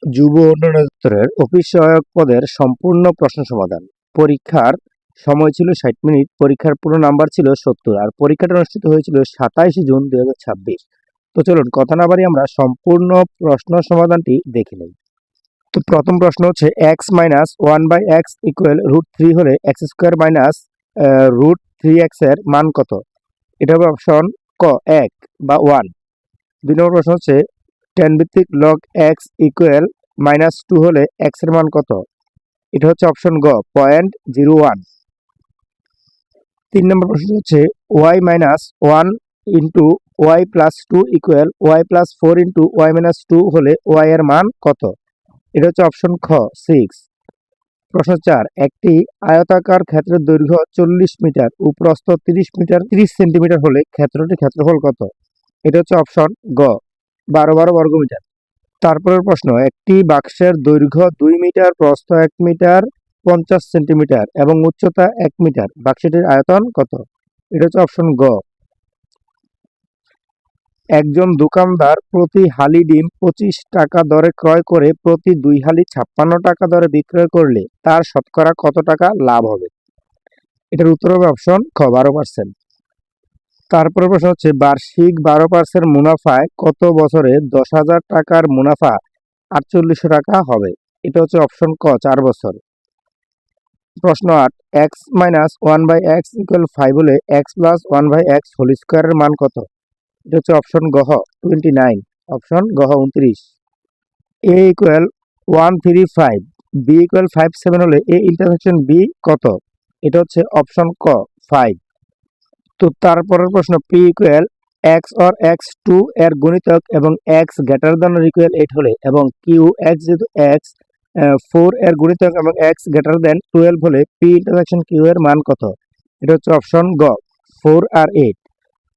যুব উন্নয়ন দপ্তরের অফিস সহায়ক পদের সম্পূর্ণ প্রশ্ন সমাধান। পরীক্ষার সময় ছিল 60 মিনিট, পরীক্ষার পুরো নাম্বার ছিল 70, আর পরীক্ষাটা অনুষ্ঠিত হয়েছিল 27 জুন 2026। তো চলুন কথা না বাড়িয়ে আমরা সম্পূর্ণ প্রশ্ন সমাধানটি দেখে নিই। তো প্রথম প্রশ্ন হচ্ছে x minus one by x equal √3 হলে এক্স স্কোয়ার মাইনাস √3x এর মান কত? এটা হবে অপশন ক 1 বা 1। 2 নম্বর প্রশ্ন হচ্ছে 10 ভিত্তিক লগ এক্স ইকুয়াল -2 হলে এক্স এর মান কত? এটা হচ্ছে অপশন গ 0.01। 3 নম্বর প্রশ্ন হচ্ছে y minus 1 into y plus 2 equal y plus 4 into y minus 2 হলে ওয়াই এর মান কত? এটা হচ্ছে অপশন খ 6। প্রশ্ন 4 একটি আয়তাকার ক্ষেত্রের দৈর্ঘ্য 40 মিটার ও প্রস্থ 30 সেন্টিমিটার হলে ক্ষেত্রটির ক্ষেত্রফল কত? এটা হচ্ছে অপশন গ 12 বর্গমিটার। তারপরের প্রশ্ন একটি বাক্সের দৈর্ঘ্য 2 মিটার, প্রস্থ 1 মিটার 50 সেন্টিমিটার এবং উচ্চতা 1 মিটার, বাক্সটির আয়তন কত? এটা হচ্ছে অপশন গ। একজন দোকানদার প্রতি হালি ডিম 25 টাকা দরে ক্রয় করে প্রতি 2 হালি 56 টাকা দরে বিক্রয় করলে তার শতকরা কত টাকা লাভ হবে? এটার উত্তর হবে অপশন খ 12%। তারপরে প্রশ্ন হচ্ছে বার্ষিক 12% মুনাফায় কত বছরে 10,000 টাকার মুনাফা 4800 টাকা হবে? এটা হচ্ছে অপশন ক 4 বছর। প্রশ্ন 8 x minus 1 by x equal 5 হলে x plus 1 by x whole স্কোয়ারের মান কত? এটা হচ্ছে অপশন গহ 29, অপশন গহ 29। এ ইকুয়াল 135, বি ইকুয়াল 57 হলে এ ইন্টারসেকশন বি কত? এটা হচ্ছে অপশন ক 5। তো তারপরের প্রশ্ন P equal x or x 2 এর গুণিতক এবং x greater than or equal 8 হলে এবং কিউ এক্স যেহেতু এক্স 4 এর গুণিতক এবং এক্স গ্রেটার দ্যান 12 হলে পি ইন্টারসেকশন কিউ এর মান কত? এটা হচ্ছে অপশন গ 4 আর 8।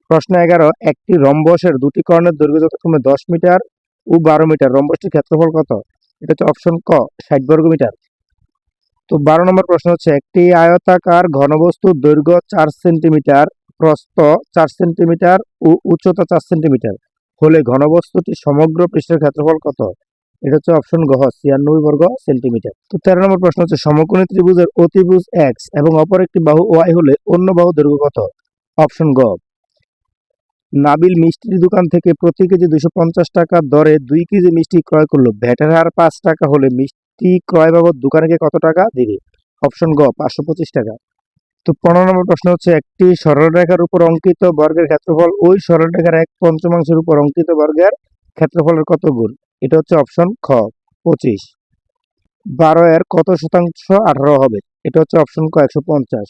প্রশ্ন 11 একটি রম্বসের দুটি কর্ণের দৈর্ঘ্য যথাক্রমে 10 মিটার ও 12 মিটার, রম্বসটির ক্ষেত্রফল কত? এটা হচ্ছে অপশন ক 60 বর্গমিটার। তো 12 নম্বর প্রশ্ন হচ্ছে একটি আয়তাকার ঘনবস্তুর দৈর্ঘ্য 4 সেন্টিমিটার, প্রস্থ 4 সেন্টিমিটার ও উচ্চতা 4 সেন্টিমিটার হলে ঘনবস্তুটির সমগ্র পৃষ্ঠের ক্ষেত্রফল কত? এটা হচ্ছে অপশন গ 96 বর্গ সেন্টিমিটার। তো 13 নম্বর প্রশ্ন হচ্ছে সমকোণী ত্রিভুজের অতিভুজ এক্স এবং অপর একটি বাহু ওয়াই হলে অন্য বাহু দৈর্ঘ্য কত? অপশন গ। নাবিল মিষ্টির দোকান থেকে প্রতি কেজি 250 টাকা দরে 2 কেজি মিষ্টি ক্রয় করলো, ভ্যাটের হার 5 টাকা হলে মিষ্টি ক্রয় বাবদ দোকানিকে কত টাকা দিবে? অপশন গ 525 টাকা। তো 15 নম্বর প্রশ্ন হচ্ছে একটি সরলরেখার উপর অঙ্কিত বর্গের ক্ষেত্রফল ওই সরলরেখার 1/5 উপর অঙ্কিত বর্গের ক্ষেত্রফলের কত গুণ? এটা হচ্ছে অপশন খ 25। 12 এর কত শতাংশ 18 হবে? এটা হচ্ছে অপশন ক 150।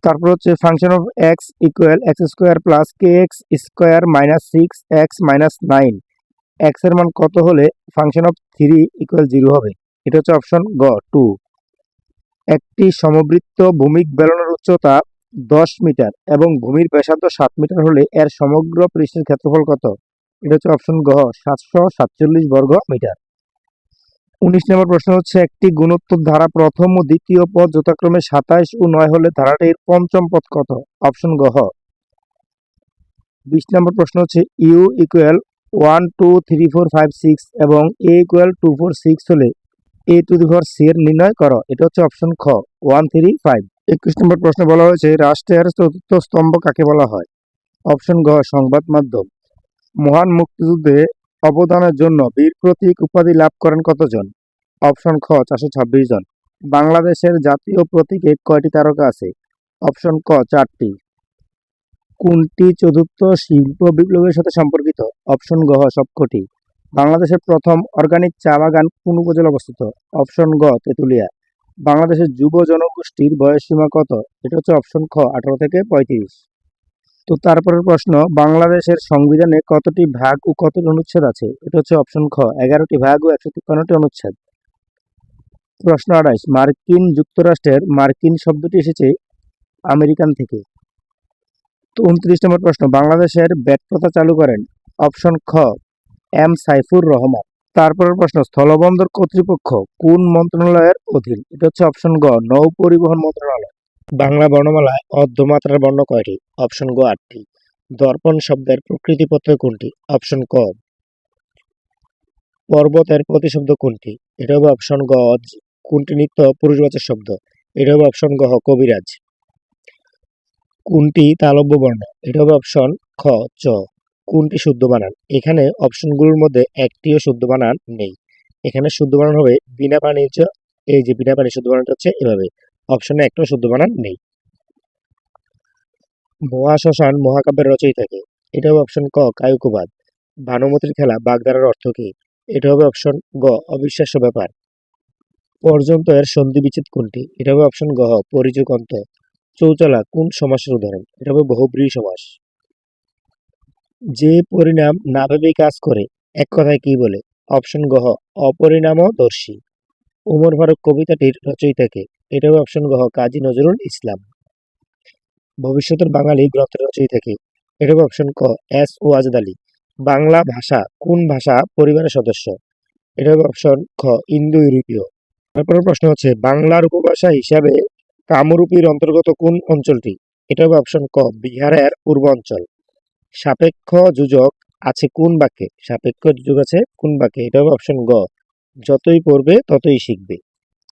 তারপর হচ্ছে function of x equal x square plus K x square minus 6x minus 9, x এর মান কত হলে ফাংশন অফ 3 ইকুয়াল 0 হবে? এটা হচ্ছে অপশন গ 2। একটি সমবৃত্ত ভূমিক বেলনের উচ্চতা 10 মিটার এবং ভূমির ব্যাসার্ধ 7 মিটার হলে এর সমগ্র পৃষ্ঠের ক্ষেত্রফল কত? এটা হচ্ছে অপশন গ 747 বর্গ মিটার। 19 নম্বর প্রশ্ন হচ্ছে একটি গুণোত্তর ধারা প্রথম ও দ্বিতীয় পদ যথাক্রমে 27 ও 9 হলে ধারাটির পঞ্চম পদ কত? অপশন গ 20 নম্বর প্রশ্ন হচ্ছে ইউ ইকুয়াল 1 2 3 4 5 6 এবং এ ইকুয়াল 2 4 6 হলে এ টু দি পাওয়ার সি এর নির্ণয় করো। এটা হচ্ছে অপশন খ 1 3 5। 21 নম্বর প্রশ্ন বলা হয়েছে রাষ্ট্রের চতুর্থ স্তম্ভ কাকে বলা হয়? অপশন গ সংবাদ মাধ্যম। মহান মুক্তিযুদ্ধে অবদানের জন্য বীর প্রতীক উপাধি লাভ করেন কতজন? অপশন খ 426 জন। বাংলাদেশের জাতীয় প্রতীকে কয়টি তারকা আছে? অপশন ক 4টি। কোনটি চতুর্থ শিল্প বিপ্লবের সাথে সম্পর্কিত? অপশন গ সবকটি। বাংলাদেশের প্রথম অর্গানিক চা বাগান কোন উপজেলায় অবস্থিত? অপশন গ তেঁতুলিয়া। বাংলাদেশের যুব জনগোষ্ঠীর বয়সসীমা কত? এটা হচ্ছে অপশন খ 18 থেকে 35। তো তারপরের প্রশ্ন বাংলাদেশের সংবিধানে কতটি ভাগ ও কতটি অনুচ্ছেদ আছে? এটা হচ্ছে অপশন খ 11টি ভাগ ও 153টি অনুচ্ছেদ। প্রশ্ন 28 মার্কিন যুক্তরাষ্ট্রের মার্কিন শব্দটি এসেছে আমেরিকান থেকে। তো 29 নম্বর প্রশ্ন বাংলাদেশের ব্যাট প্রথা চালু করেন? অপশন খ এম সাইফুর রহমান। তারপরের প্রশ্ন স্থলবন্দর কর্তৃপক্ষ কোন মন্ত্রণালয়ের অধীন? এটা হচ্ছে অপশন গ নৌ পরিবহন মন্ত্রণালয়। বাংলা বর্ণমালায় অর্ধমাত্রার বর্ণ কয়টি? অপশন গ 8টি। দর্পণ শব্দের প্রকৃতিপত্র কোনটি? অপশন ক পর্বতের প্রতিশব্দ কোনটি? এটা হবে অপশন গ কোনটি নিত্য পুরুষবাচক শব্দ? এটা হবে অপশন গ কবিরাজ। কোনটি তালব্য বর্ণ? এটা হবে অপশন খ চ। কোনটি শুদ্ধ বানান? এখানে অপশনগুলোর মধ্যে একটিও শুদ্ধ বানান নেই। এখানে শুদ্ধ বানান হবে বিনা পানির চ। এই যে বিনা পানির শুদ্ধ বানানটা হচ্ছে এভাবে। অপশনে একটাও শুদ্ধ বানান নেই। মহাশ্মশান মহাকাব্যের রচয়িতা কে? এটা হবে অপশন ক কায়কোবাদ। ভানুমতির খেলা বাগধারার অর্থ কি? এটা হবে অপশন গ অবিশ্বাস্য ব্যাপার। পর্যন্ত এর সন্ধি বিচ্ছেদ কোনটি? এটা হবে অপশন গ পরিযোগ অন্ত। চৌচালা কোন সমাসের উদাহরণ? এটা হবে বহুব্রীহি সমাস। যে পরিণাম না ভেবেই কাজ করে এক কথায় কি বলে? অপশন গ অপরিণামদর্শী। উমর ফারুক কবিতাটির রচয়িতা কে? এটা হবে অপশন গ কাজী নজরুল ইসলাম। ভবিষ্যতের বাঙালি গ্রন্থের রচয়িতা কে? এটা হবে অপশন ক এস ওয়াজেদ আলী। বাংলা ভাষা কোন ভাষা পরিবারের সদস্য? এটা হবে অপশন খ ইন্দো ইউরোপীয়। তারপরের প্রশ্ন হচ্ছে বাংলার উপভাষা হিসাবে কামরূপীর অন্তর্গত কোন অঞ্চলটি? এটা হবে অপশন ক বিহারের পূর্ব অঞ্চল। সাপেক্ষ যোজক আছে কোন বাক্যে? সাপেক্ষ যোজক আছে কোন বাক্যে? এটা হবে অপশন গ যতই পড়বে ততই শিখবে।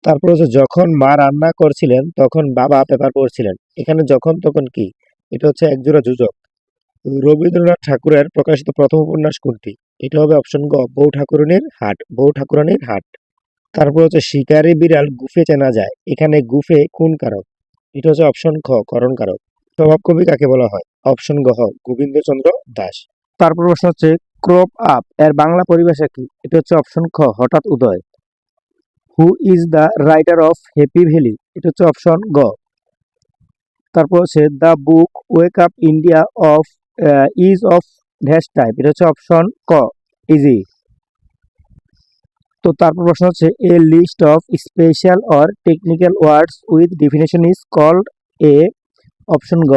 তারপর হচ্ছে যখন মা রান্না করছিলেন তখন বাবা পেপার পড়ছিলেন। এখানে যখন তখন কি? এটা হচ্ছে একজোড়া যোজক। রবীন্দ্রনাথ ঠাকুরের প্রকাশিত প্রথম উপন্যাস কোনটি? এটা হবে অপশন গ বউ ঠাকুরানীর হাট। বউ ঠাকুরানীর হাট। তারপর হচ্ছে শিকারী বিড়াল গুফে চেনা যায়। এখানে গুফে কোন কারক? এটা হচ্ছে অপশন খ করণ কারক। স্বভাব কবি কাকে বলা হয়? অপশন গ গোবিন্দচন্দ্র দাস। তারপর প্রশ্ন হচ্ছে ক্রপ আপ এর বাংলা পরিভাষা কি? এটা হচ্ছে অপশন খ হঠাৎ উদয়। Who is the writer of Happy Valley? এটা হচ্ছে অপশন গ। তারপর হচ্ছে the book Wake Up India of is of dash type? এটা হচ্ছে অপশন ক ইজি। তো তারপর প্রশ্ন হচ্ছে a list of special or technical words with definition is called a. Option গ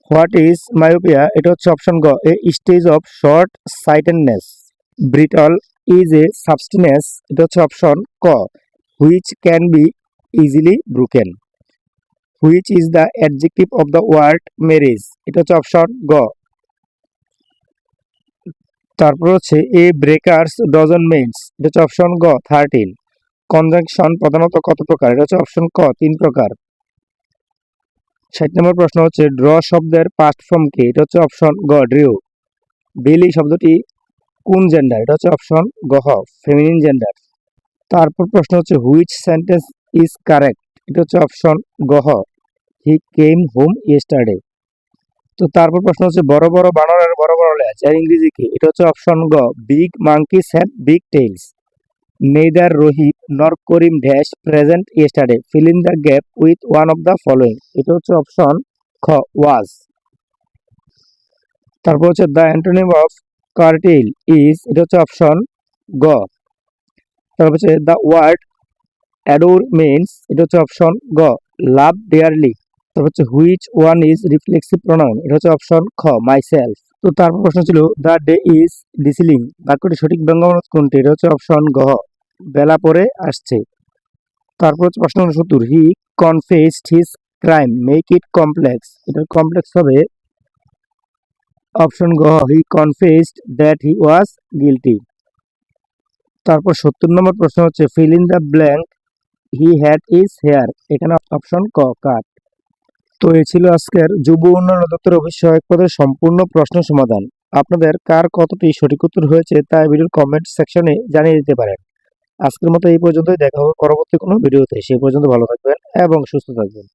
হোয়াট ইজ মায়োপিয়া? এটা হচ্ছে অপশন গ a stage of short sightedness. Brittle is a substance? এটা হচ্ছে অপশন ক which can be easily broken. Which is the adjective of the word marriage? এটা হচ্ছে option গ। তারপর হচ্ছে এ ব্রেকার্স ডজন মেইনস? এটা হচ্ছে অপশন গ 13। কনজাংশন প্রধানত কত প্রকার? এটা হচ্ছে অপশন ক 3 প্রকার। 60 নম্বর প্রশ্ন হচ্ছে ড্র শব্দের পাস্ট ফর্ম কি? এটা হচ্ছে অপশন গ ড্রিউ। বেলি শব্দটি কোন জেন্ডার? এটা হচ্ছে অপশন গ ফেমিনিন জেন্ডার। তারপর প্রশ্ন হচ্ছে হুইচ সেন্টেন্স ইজ কারেক্ট? এটা হচ্ছে অপশন গ হি কেম হোম ইয়েস্টারডে। তো তারপর প্রশ্ন হচ্ছে বড় বড় বানরের বড় বড় লেজ এর ইংরেজি কি? এটা হচ্ছে অপশন গ big monkeys have big tails. Neither Rohit nor Karim dash present yesterday fill in the gap with one of the following? এটা হচ্ছে অপশন খ ওয়াজ। তারপর হচ্ছে the antonym of curtail is? এটা হচ্ছে অপশন গ। তারপর হচ্ছে দ্য ওয়ার্ড অ্যাডোর মিনস? এটা হচ্ছে অপশন গ লাভ ডিয়ারলি। তারপর হচ্ছে which one is reflexive pronoun? এটা হচ্ছে অপশন খ মাইসেলফ। তো তারপর প্রশ্ন ছিল দ্য ডে ইজ ডিসিলিং বাক্যটি সঠিক ব্যঙ্গানুবাদ কোনটি? এটা হচ্ছে অপশন গ বেলা পরে আসছে। তারপর হচ্ছে প্রশ্ন নম্বর 70 he confessed his crime make it complex? এটার কমপ্লেক্স হবে অপশন গ he confessed that he was guilty. তারপর 70 নম্বর প্রশ্ন হচ্ছে fill in the blank he had is here? এখানে অপশন ক কাট। তো এই ছিল আজকের যুব উন্নয়ন অধিদপ্তর অফিস সহায়ক পদের সম্পূর্ণ প্রশ্ন সমাধান। আপনাদের কার কতটি সঠিক উত্তর হয়েছে তা ভিডিওর কমেন্ট সেকশনে জানিয়ে দিতে পারেন। আজকের মতো এই পর্যন্তই, দেখা হবে পরবর্তী কোনো ভিডিওতে। সেই পর্যন্ত ভালো থাকবেন এবং সুস্থ থাকবেন।